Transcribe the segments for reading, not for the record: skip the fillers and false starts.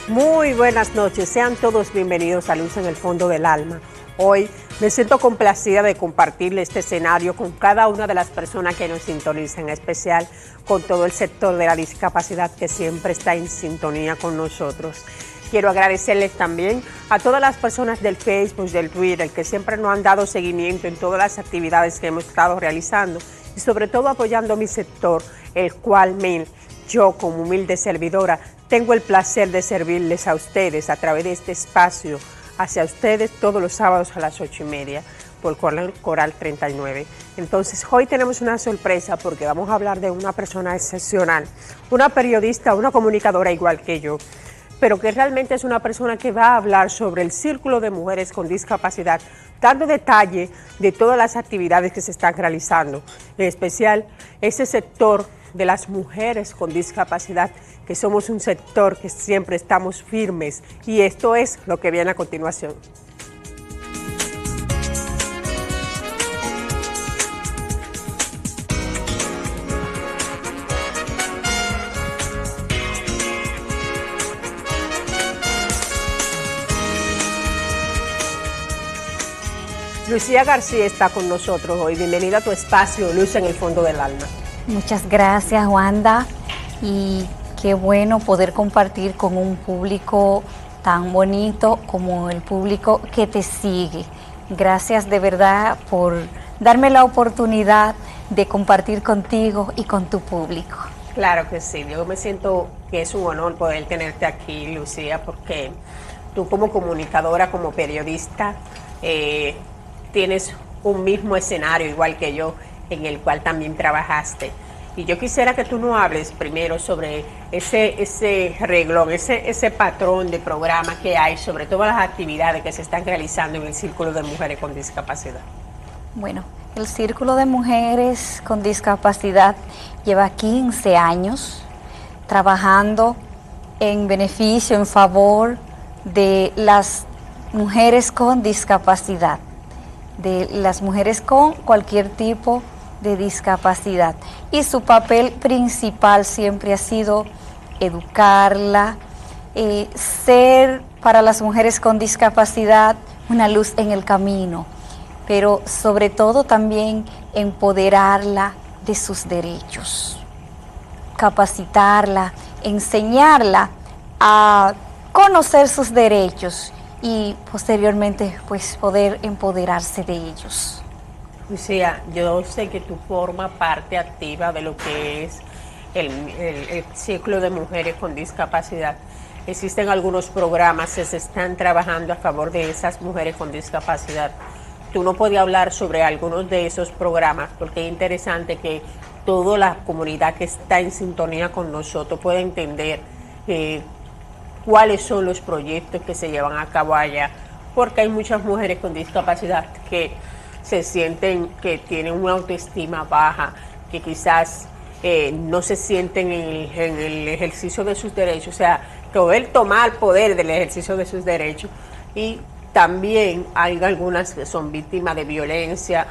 Muy buenas noches, sean todos bienvenidos a Luz en el Fondo del Alma. Hoy me siento complacida de compartir este escenario con cada una de las personas que nos sintonizan, en especial con todo el sector de la discapacidad que siempre está en sintonía con nosotros. Quiero agradecerles también a todas las personas del Facebook, del Twitter, que siempre nos han dado seguimiento en todas las actividades que hemos estado realizando y sobre todo apoyando mi sector, el cual yo como humilde servidora tengo el placer de servirles a ustedes a través de este espacio, hacia ustedes todos los sábados a las 8:30 por Coral 39. Entonces hoy tenemos una sorpresa porque vamos a hablar de una persona excepcional, una periodista, una comunicadora igual que yo, pero que realmente es una persona que va a hablar sobre el Círculo de Mujeres con Discapacidad, dando detalle de todas las actividades que se están realizando, en especial ese sector de las mujeres con discapacidad, que somos un sector que siempre estamos firmes, y esto es lo que viene a continuación. Lucía García está con nosotros hoy. Bienvenida a tu espacio, Luz en el Fondo del Alma. Muchas gracias, Wanda, y qué bueno poder compartir con un público tan bonito como el público que te sigue. Gracias de verdad por darme la oportunidad de compartir contigo y con tu público. Claro que sí, yo me siento que es un honor poder tenerte aquí, Lucía, porque tú como comunicadora, como periodista, tienes un mismo escenario igual que yo, en el cual también trabajaste. Y yo quisiera que tú nos hables primero sobre ese reglón, ese patrón de programa que hay sobre todas las actividades que se están realizando en el Círculo de Mujeres con Discapacidad. Bueno, el Círculo de Mujeres con Discapacidad lleva 15 años trabajando en beneficio, en favor de las mujeres con discapacidad, de las mujeres con cualquier tipo de discapacidad, y su papel principal siempre ha sido educarla, ser para las mujeres con discapacidad una luz en el camino, pero sobre todo también empoderarla de sus derechos, capacitarla, enseñarla a conocer sus derechos y posteriormente pues poder empoderarse de ellos. Lucía, yo sé que tú formas parte activa de lo que es el Círculo de Mujeres con Discapacidad. Existen algunos programas que se están trabajando a favor de esas mujeres con discapacidad. Tú no podías hablar sobre algunos de esos programas, porque es interesante que toda la comunidad que está en sintonía con nosotros pueda entender cuáles son los proyectos que se llevan a cabo allá, porque hay muchas mujeres con discapacidad que se sienten que tienen una autoestima baja, que quizás no se sienten en el ejercicio de sus derechos, o sea, poder tomar poder del ejercicio de sus derechos. Y también hay algunas que son víctimas de violencia,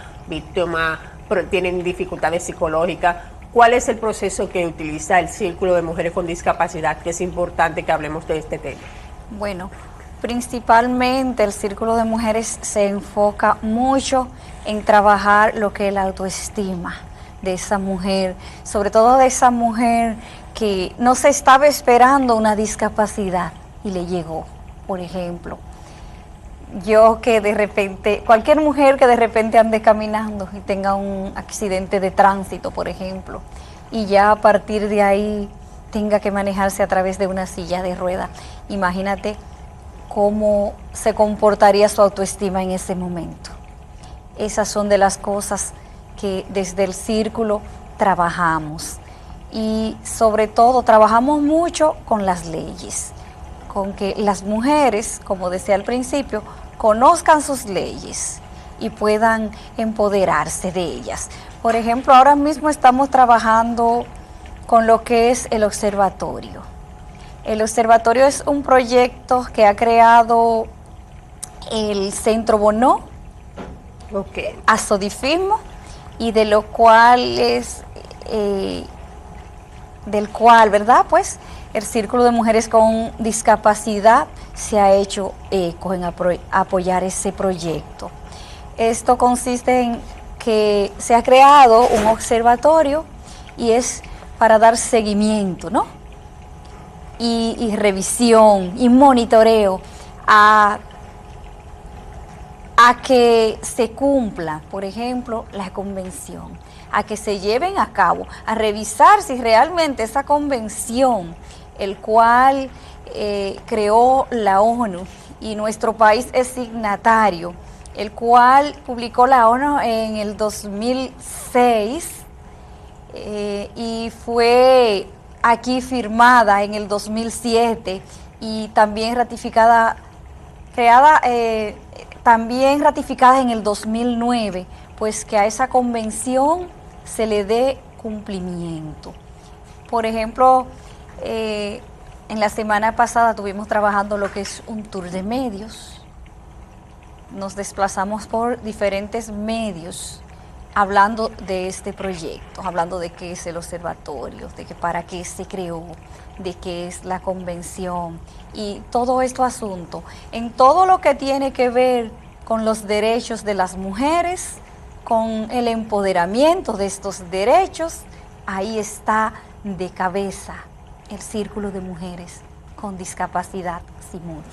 tienen dificultades psicológicas. ¿Cuál es el proceso que utiliza el Círculo de Mujeres con Discapacidad? Que es importante que hablemos de este tema. Bueno, principalmente el Círculo de Mujeres se enfoca mucho en trabajar lo que es la autoestima de esa mujer, sobre todo de esa mujer que no se estaba esperando una discapacidad y le llegó, por ejemplo. Yo que de repente, cualquier mujer que de repente ande caminando y tenga un accidente de tránsito, por ejemplo, y ya a partir de ahí tenga que manejarse a través de una silla de ruedas, imagínate cómo se comportaría su autoestima en ese momento. Esas son de las cosas que desde el círculo trabajamos, y sobre todo trabajamos mucho con las leyes, con que las mujeres, como decía al principio, conozcan sus leyes y puedan empoderarse de ellas. Por ejemplo, ahora mismo estamos trabajando con lo que es el observatorio. El observatorio es un proyecto que ha creado el Centro Bonó, Asodifismo, y de lo cual del cual, ¿verdad? Pues el Círculo de Mujeres con Discapacidad se ha hecho eco en apoyar ese proyecto. Esto consiste en que se ha creado un observatorio y es para dar seguimiento, ¿no? Y revisión y monitoreo a que se cumpla, por ejemplo, la convención, a que se lleven a cabo, a revisar si realmente esa convención, el cual creó la ONU y nuestro país es signatario, el cual publicó la ONU en el 2006 y fue aquí firmada en el 2007 y también ratificada, también ratificada en el 2009, pues que a esa convención se le dé cumplimiento. Por ejemplo, en la semana pasada estuvimos trabajando lo que es un tour de medios. Nos desplazamos por diferentes medios hablando de este proyecto, hablando de qué es el observatorio, de que para qué se creó, de qué es la convención y todo este asunto, en todo lo que tiene que ver con los derechos de las mujeres, con el empoderamiento de estos derechos, ahí está de cabeza el Círculo de Mujeres con Discapacidad Simuri.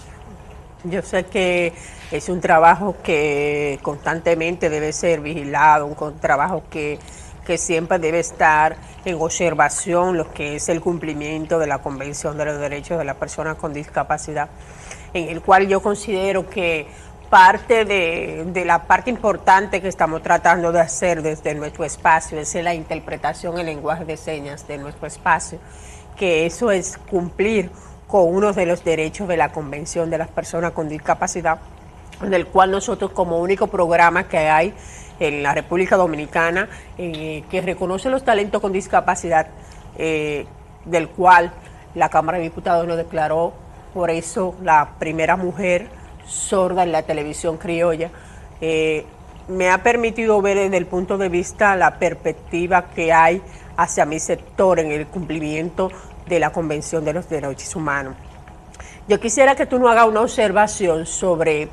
Yo sé que es un trabajo que constantemente debe ser vigilado, un trabajo que siempre debe estar en observación, lo que es el cumplimiento de la Convención de los Derechos de las Personas con Discapacidad, en el cual yo considero que parte de la parte importante que estamos tratando de hacer desde nuestro espacio es la interpretación en lenguaje de señas de nuestro espacio, que eso es cumplir con uno de los derechos de la Convención de las Personas con Discapacidad, del cual nosotros como único programa que hay en la República Dominicana que reconoce los talentos con discapacidad, del cual la Cámara de Diputados nos declaró por eso la primera mujer sorda en la televisión criolla, me ha permitido ver desde el punto de vista la perspectiva que hay hacia mi sector en el cumplimiento de la Convención de los Derechos Humanos. Yo quisiera que tú nos hagas una observación sobre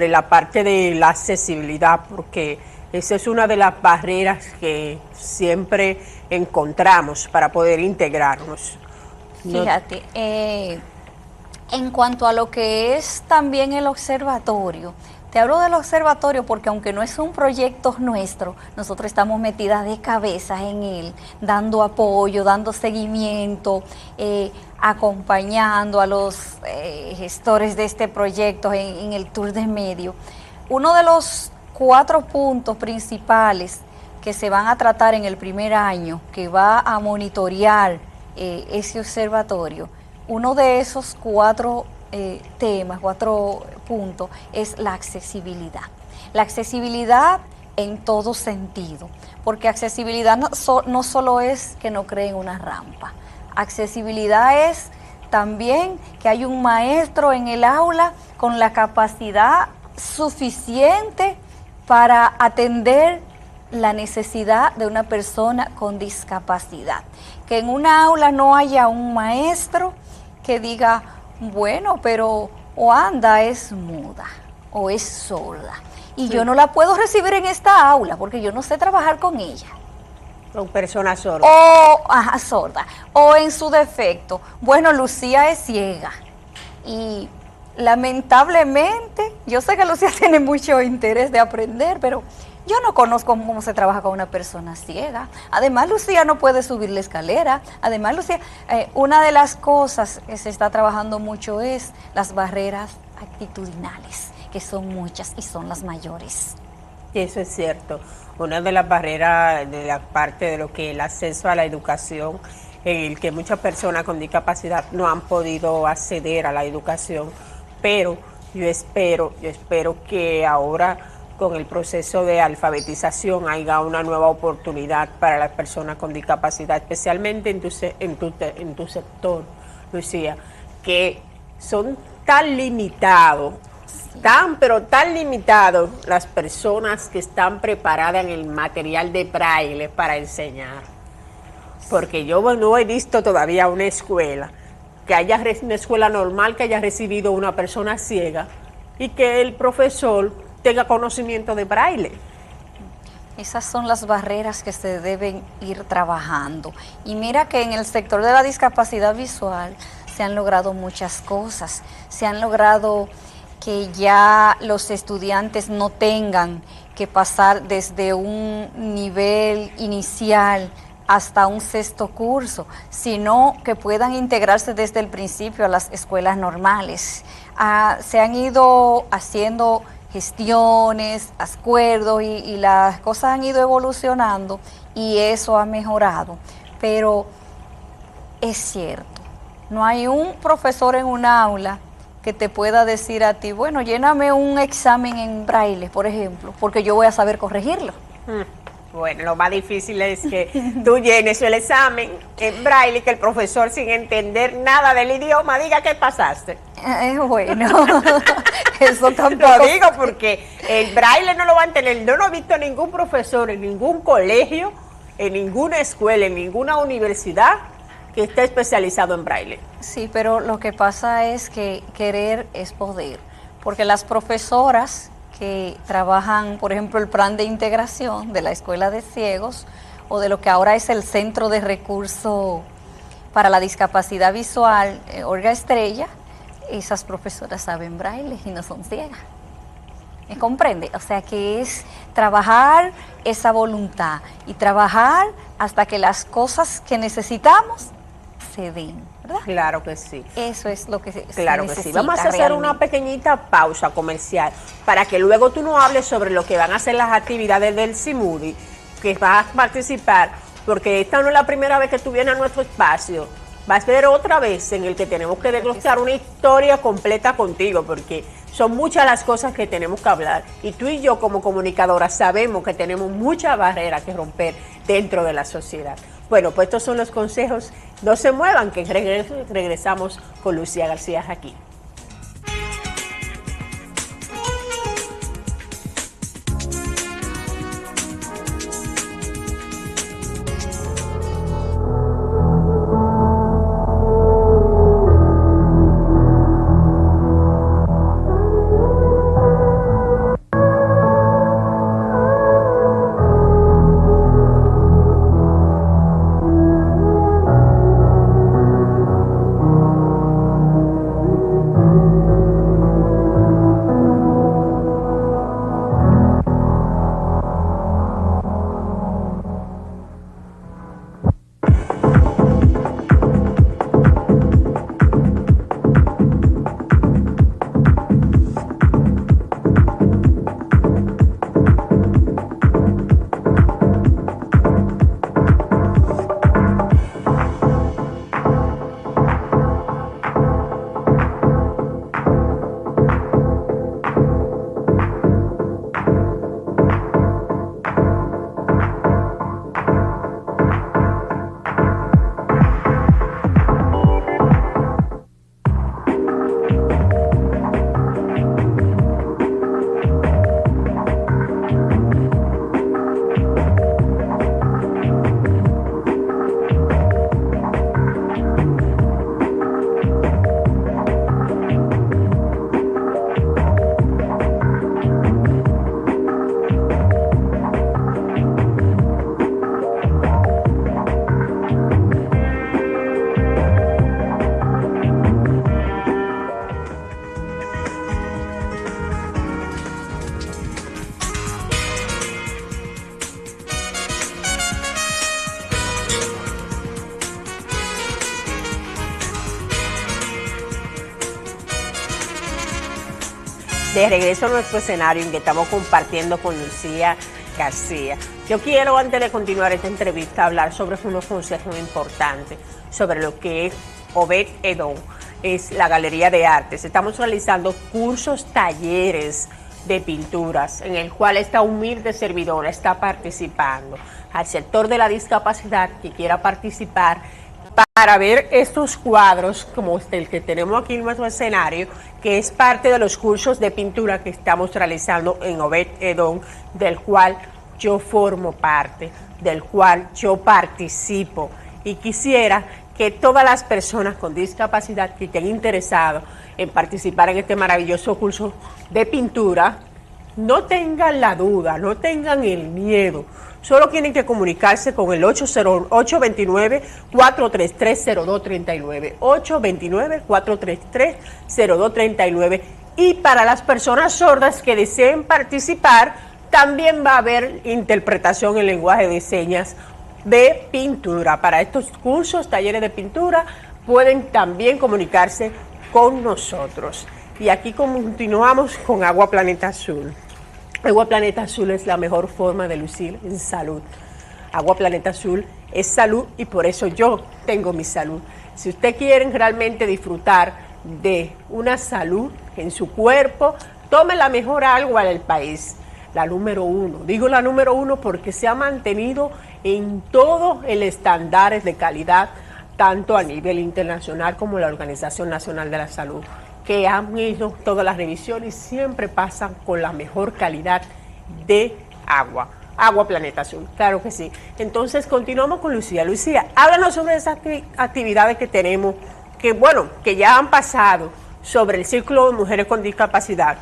la parte de la accesibilidad, porque esa es una de las barreras que siempre encontramos para poder integrarnos. Fíjate, en cuanto a lo que es también el observatorio, te hablo del observatorio porque aunque no es un proyecto nuestro, nosotros estamos metidas de cabeza en él, dando apoyo, dando seguimiento, acompañando a los gestores de este proyecto en el tour de medio. Uno de los 4 puntos principales que se van a tratar en el primer año, que va a monitorear ese observatorio, uno de esos 4 temas, 4 puntos, es la accesibilidad. La accesibilidad en todo sentido, porque accesibilidad no solo es que no creen una rampa, accesibilidad es también que hay un maestro en el aula con la capacidad suficiente para atender la necesidad de una persona con discapacidad. Que en una aula no haya un maestro que diga, bueno, pero Wanda es muda o es sorda y yo no la puedo recibir en esta aula porque yo no sé trabajar con ella. Con personas sordas. O, sorda. O en su defecto, bueno, Lucía es ciega y lamentablemente, yo sé que Lucía tiene mucho interés de aprender, pero yo no conozco cómo se trabaja con una persona ciega. Además, Lucía no puede subir la escalera. Además, Lucía, una de las cosas que se está trabajando mucho es las barreras actitudinales, que son muchas y son las mayores. Y eso es cierto. Una de las barreras de la parte de lo que es el acceso a la educación, en el que muchas personas con discapacidad no han podido acceder a la educación, pero yo espero que ahora con el proceso de alfabetización haya una nueva oportunidad para las personas con discapacidad, especialmente en tu sector, Lucía, que son tan limitados, pero tan limitados las personas que están preparadas en el material de braille para enseñar. Porque yo no he visto todavía una escuela una escuela normal que haya recibido una persona ciega y que el profesor tenga conocimiento de braille. Esas son las barreras que se deben ir trabajando. Y mira que en el sector de la discapacidad visual se han logrado muchas cosas. Se han logrado que ya los estudiantes no tengan que pasar desde un nivel inicial hasta un sexto curso, sino que puedan integrarse desde el principio a las escuelas normales. Se han ido haciendo gestiones, acuerdos y las cosas han ido evolucionando y eso ha mejorado. Pero es cierto, no hay un profesor en un aula que te pueda decir a ti, bueno, lléname un examen en braille, por ejemplo, porque yo voy a saber corregirlo. Bueno, lo más difícil es que tú llenes el examen en braille y que el profesor, sin entender nada del idioma, diga que pasaste. Bueno, eso tampoco. Lo digo porque el braille no lo van a tener. Yo no he visto ningún profesor en ningún colegio, en ninguna escuela, en ninguna universidad que esté especializado en braille. Sí, pero lo que pasa es que querer es poder, porque las profesoras que trabajan, por ejemplo, el plan de integración de la Escuela de Ciegos o de lo que ahora es el Centro de Recursos para la Discapacidad Visual, Olga Estrella, esas profesoras saben braille y no son ciegas. ¿Me comprende? O sea que es trabajar esa voluntad y trabajar hasta que las cosas que necesitamos se den, ¿verdad? Claro que sí. Eso es lo que se Claro que sí. Vamos a hacer realmente una pequeñita pausa comercial para que luego tú nos hables sobre lo que van a hacer las actividades del CIMUDI, que vas a participar, porque esta no es la primera vez que tú vienes a nuestro espacio. Vas a ver otra vez en el que tenemos que desglosar una historia completa contigo, porque son muchas las cosas que tenemos que hablar. Y tú y yo como comunicadoras sabemos que tenemos muchas barreras que romper dentro de la sociedad. Bueno, pues estos son los consejos. No se muevan, que regresamos con Lucía García aquí. De regreso a nuestro escenario en que estamos compartiendo con Lucía García. Yo quiero, antes de continuar esta entrevista, hablar sobre unos consejos importantes, sobre lo que es Obed Edom, es la Galería de Artes. Estamos realizando cursos, talleres de pinturas, en el cual esta humilde servidora está participando. Al sector de la discapacidad que quiera participar, para ver estos cuadros, como el que tenemos aquí en nuestro escenario, que es parte de los cursos de pintura que estamos realizando en Obed Edom, del cual yo formo parte, del cual yo participo y quisiera que todas las personas con discapacidad que estén interesados en participar en este maravilloso curso de pintura, no tengan la duda, no tengan el miedo. Solo tienen que comunicarse con el 829-433-0239, 829-433-0239. Y para las personas sordas que deseen participar, también va a haber interpretación en lenguaje de señas de pintura. Para estos cursos, talleres de pintura, pueden también comunicarse con nosotros. Y aquí continuamos con Agua Planeta Azul. Agua Planeta Azul es la mejor forma de lucir en salud. Agua Planeta Azul es salud y por eso yo tengo mi salud. Si usted quiere realmente disfrutar de una salud en su cuerpo, tome la mejor agua del país, la número 1. Digo la número 1 porque se ha mantenido en todos los estándares de calidad, tanto a nivel internacional como la Organización Nacional de la Salud, que han hecho todas las revisiones y siempre pasan con la mejor calidad de agua. Agua Planeta Azul, claro que sí. Entonces continuamos con Lucía. Lucía, háblanos sobre esas actividades que tenemos, que bueno, que ya han pasado sobre el Círculo de Mujeres con Discapacidad,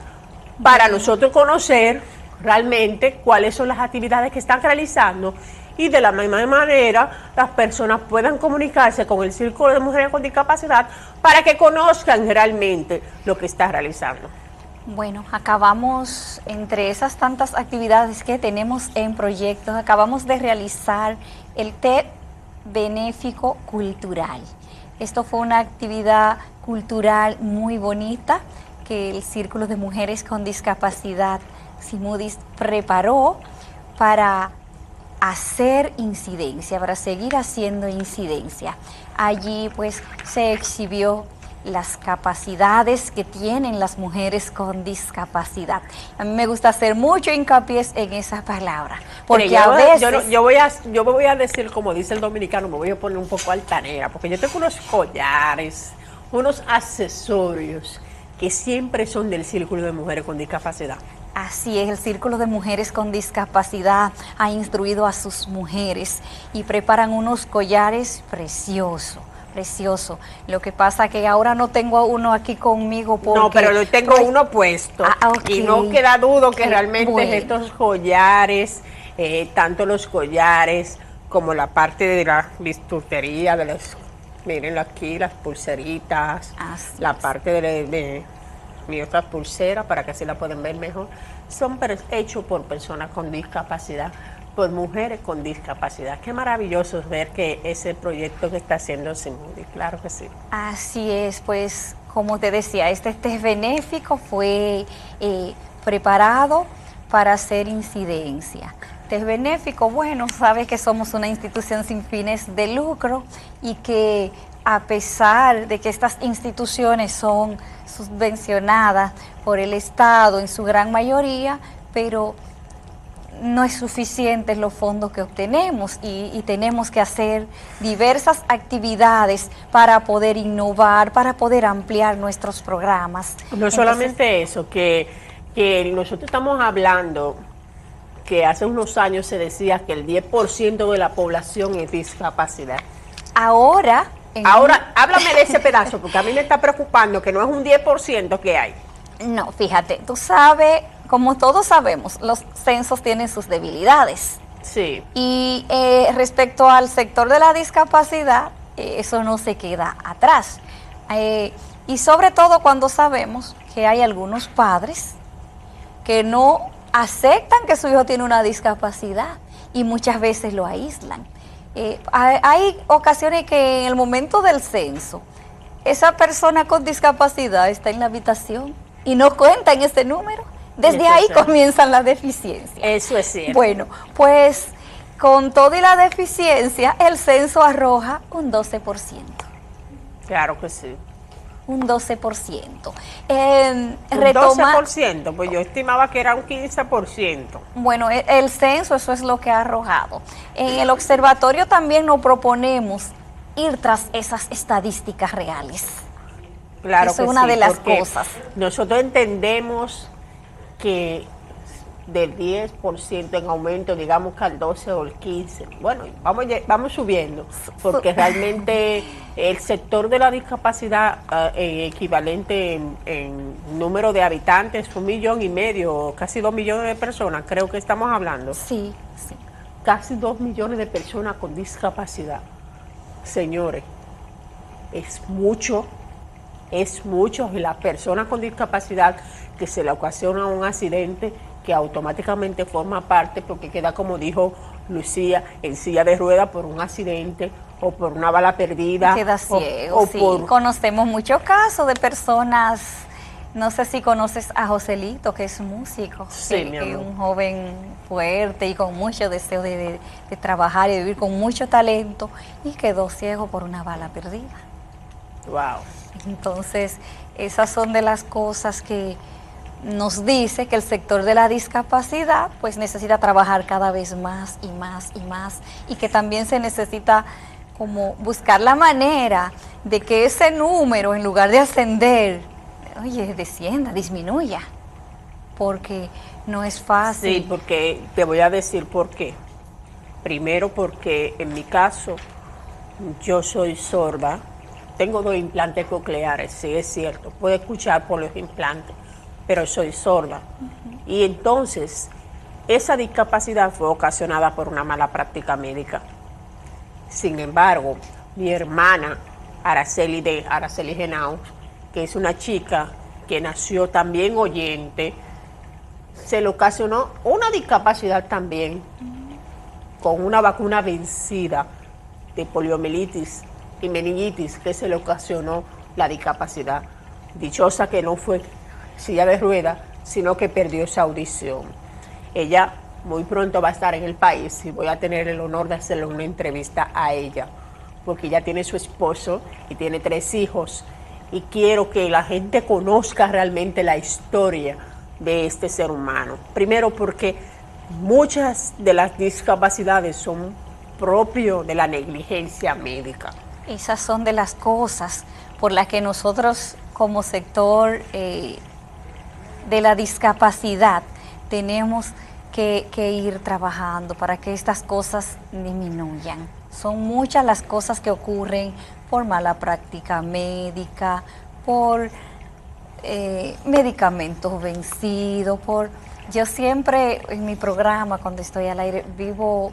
para nosotros conocer realmente cuáles son las actividades que están realizando y de la misma manera las personas puedan comunicarse con el Círculo de Mujeres con Discapacidad para que conozcan realmente lo que está realizando. Bueno, acabamos, entre esas tantas actividades que tenemos en proyectos, acabamos de realizar el TED Benéfico Cultural. Esto fue una actividad cultural muy bonita que el Círculo de Mujeres con Discapacidad CIMUDIS preparó para hacer incidencia, para seguir haciendo incidencia. Allí pues se exhibió las capacidades que tienen las mujeres con discapacidad. A mí me gusta hacer mucho hincapié en esa palabra, porque yo, a veces... Yo voy a decir, como dice el dominicano, me voy a poner un poco altanera, porque yo tengo unos collares, unos accesorios que siempre son del Círculo de Mujeres con Discapacidad. Así es, el Círculo de Mujeres con Discapacidad ha instruido a sus mujeres y preparan unos collares preciosos. Precioso. Lo que pasa que ahora no tengo uno aquí conmigo porque... No, pero yo tengo uno puesto. Okay. Y no queda dudo que realmente bueno, estos collares, tanto los collares como la parte de la bistutería, de los, miren aquí las pulseritas, la parte de mi otra pulsera para que así la puedan ver mejor, son hechos por personas con discapacidad, por mujeres con discapacidad. Qué maravilloso es ver que ese proyecto que está haciendo CIMUDIS, claro que sí. Así es, pues como te decía, este test benéfico fue preparado para hacer incidencia. Test benéfico, bueno, sabes que somos una institución sin fines de lucro y que a pesar de que estas instituciones son subvencionadas por el Estado en su gran mayoría, pero no es suficiente los fondos que obtenemos y tenemos que hacer diversas actividades para poder innovar, para poder ampliar nuestros programas. No solamente eso, que nosotros estamos hablando que hace unos años se decía que el 10% de la población es discapacidad. Ahora, háblame de ese pedazo, porque a mí me está preocupando que no es un 10% que hay. No, fíjate, tú sabes, como todos sabemos, los censos tienen sus debilidades. Sí. Y respecto al sector de la discapacidad, eso no se queda atrás. Y sobre todo cuando sabemos que hay algunos padres que no aceptan que su hijo tiene una discapacidad y muchas veces lo aíslan. Hay ocasiones que en el momento del censo, esa persona con discapacidad está en la habitación y no cuenta en ese número. Desde ahí comienzan las deficiencias. Eso es cierto. Bueno, pues con todo y la deficiencia, el censo arroja un 12%. Claro que sí. Un 12%. Un 12%, pues yo estimaba que era un 15%. Bueno, el censo, eso es lo que ha arrojado. En el observatorio también nos proponemos ir tras esas estadísticas reales. Claro eso que es una sí, de las cosas. Nosotros entendemos que del 10% en aumento, digamos que al 12 o el 15. Bueno, vamos subiendo, porque realmente el sector de la discapacidad equivalente en número de habitantes, 1,5 millones, casi 2 millones de personas, creo que estamos hablando. Sí, sí. Casi 2 millones de personas con discapacidad. Señores, es mucho, y la persona con discapacidad que se le ocasiona un accidente que automáticamente forma parte, porque queda, como dijo Lucía, en silla de ruedas por un accidente o por una bala perdida. Queda ciego, sí. Conocemos muchos casos de personas, no sé si conoces a Joselito, que es músico, sí, que es un joven fuerte y con mucho deseo de trabajar y de vivir, con mucho talento, y quedó ciego por una bala perdida. Wow. Entonces, esas son de las cosas que nos dice que el sector de la discapacidad pues necesita trabajar cada vez más y más y más, y que también se necesita como buscar la manera de que ese número, en lugar de ascender, oye, descienda, disminuya, porque no es fácil. Sí, porque te voy a decir por qué. Primero, porque en mi caso yo soy sorda, tengo 2 implantes cocleares, sí es cierto, puedo escuchar por los implantes, pero soy sorda. Y entonces, esa discapacidad fue ocasionada por una mala práctica médica. Sin embargo, mi hermana, Araceli Genao, que es una chica que nació también oyente, se le ocasionó una discapacidad también, con una vacuna vencida de poliomielitis y meningitis, que se le ocasionó la discapacidad. Dichosa que no fue silla de ruedas, sino que perdió esa audición. Ella muy pronto va a estar en el país y voy a tener el honor de hacerle una entrevista a ella, porque ella tiene su esposo y tiene 3 hijos, y quiero que la gente conozca realmente la historia de este ser humano. Primero, porque muchas de las discapacidades son propios de la negligencia médica. Esas son de las cosas por las que nosotros como sector de la discapacidad tenemos que ir trabajando para que estas cosas disminuyan. Son muchas las cosas que ocurren por mala práctica médica, por medicamentos vencidos, Yo siempre en mi programa, cuando estoy al aire, vivo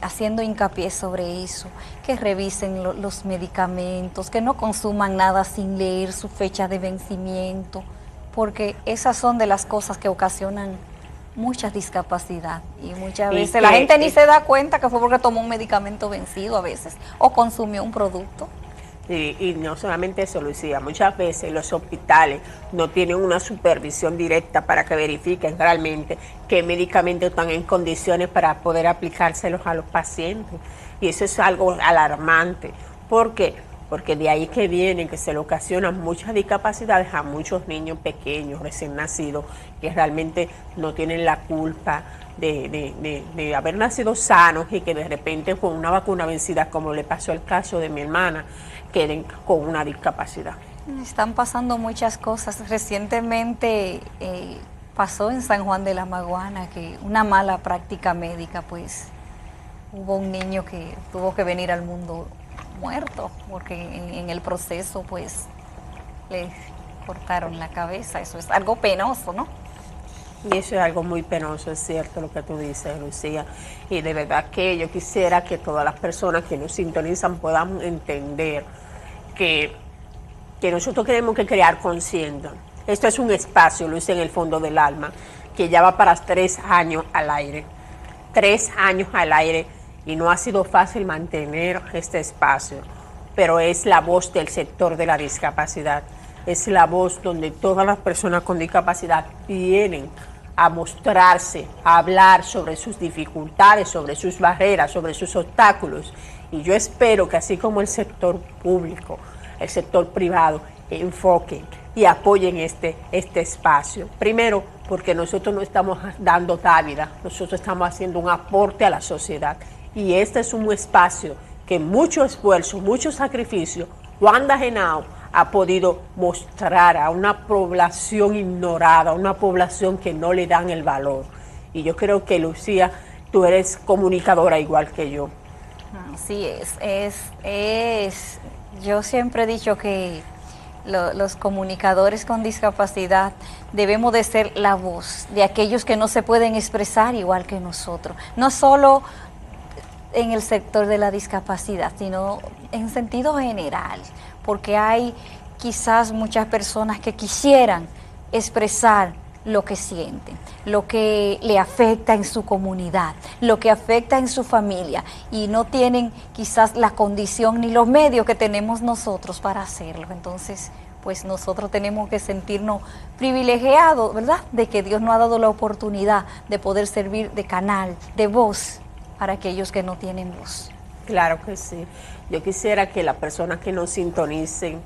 haciendo hincapié sobre eso, que revisen los medicamentos, que no consuman nada sin leer su fecha de vencimiento, porque esas son de las cosas que ocasionan mucha discapacidad, y muchas veces la gente ni se da cuenta que fue porque tomó un medicamento vencido a veces, o consumió un producto. Y no solamente eso, Lucía, muchas veces los hospitales no tienen una supervisión directa para que verifiquen realmente qué medicamentos están en condiciones para poder aplicárselos a los pacientes. Y eso es algo alarmante. ¿Por qué? Porque de ahí que vienen, que se le ocasionan muchas discapacidades a muchos niños pequeños, recién nacidos, que realmente no tienen la culpa de haber nacido sanos, y que de repente con una vacuna vencida, como le pasó el caso de mi hermana, queden con una discapacidad. Están pasando muchas cosas. Recientemente pasó en San Juan de la Maguana que una mala práctica médica, pues hubo un niño que tuvo que venir al mundo muerto, porque en el proceso pues le cortaron la cabeza. Eso es algo penoso, ¿no? Y eso es algo muy penoso, es cierto lo que tú dices, Lucía. Y de verdad que yo quisiera que todas las personas que nos sintonizan puedan entender que nosotros tenemos que crear conciencia. Esto es un espacio, Lucía, en el fondo del alma, que ya va para 3 años al aire. 3 años al aire, y no ha sido fácil mantener este espacio, pero es la voz del sector de la discapacidad. Es la voz donde todas las personas con discapacidad vienen a mostrarse, a hablar sobre sus dificultades, sobre sus barreras, sobre sus obstáculos. Y yo espero que así como el sector público, el sector privado, enfoquen y apoyen este espacio. Primero, porque nosotros no estamos dando dávida, nosotros estamos haciendo un aporte a la sociedad. Y este es un espacio que mucho esfuerzo, mucho sacrificio, Wanda Genao ha podido mostrar a una población ignorada, a una población que no le dan el valor. Y yo creo que, Lucía, tú eres comunicadora igual que yo. Así es. Yo siempre he dicho que los comunicadores con discapacidad debemos de ser la voz de aquellos que no se pueden expresar igual que nosotros. No solo en el sector de la discapacidad, sino en sentido general, porque hay quizás muchas personas que quisieran expresar lo que sienten, lo que le afecta en su comunidad, lo que afecta en su familia, y no tienen quizás la condición ni los medios que tenemos nosotros para hacerlo. Entonces, pues nosotros tenemos que sentirnos privilegiados, ¿verdad?, de que Dios nos ha dado la oportunidad de poder servir de canal, de voz para aquellos que no tienen voz. Claro que sí. Yo quisiera que las personas que nos sintonicen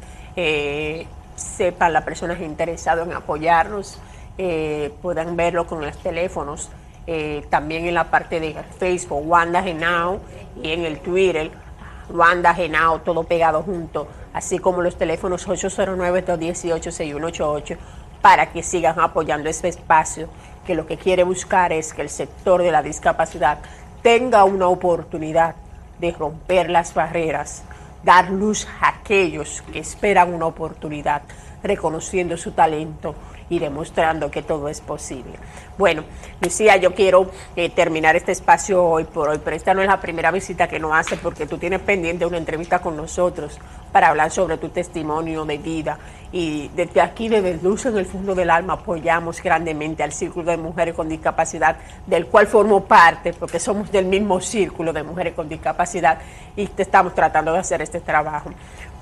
sepan, las personas interesadas en apoyarnos, puedan verlo con los teléfonos, también en la parte de Facebook, Wanda Henao, y en el Twitter, Wanda Henao, todo pegado junto, así como los teléfonos 809-218-6188, para que sigan apoyando este espacio, que lo que quiere buscar es que el sector de la discapacidad tenga una oportunidad de romper las barreras, dar luz a aquellos que esperan una oportunidad, reconociendo su talento y demostrando que todo es posible. Bueno, Lucía, yo quiero terminar este espacio hoy por hoy, pero esta no es la primera visita que nos hace, porque tú tienes pendiente una entrevista con nosotros para hablar sobre tu testimonio de vida. Y desde aquí, desde Luz en el Fondo del Alma, apoyamos grandemente al Círculo de Mujeres con Discapacidad, del cual formo parte, porque somos del mismo Círculo de Mujeres con Discapacidad, y te estamos tratando de hacer este trabajo.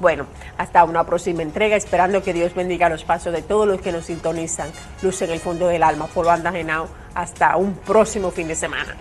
Bueno, hasta una próxima entrega, esperando que Dios bendiga los pasos de todos los que nos sintonizan. Luz en el Fondo del Alma por Wanda Henao. Hasta un próximo fin de semana.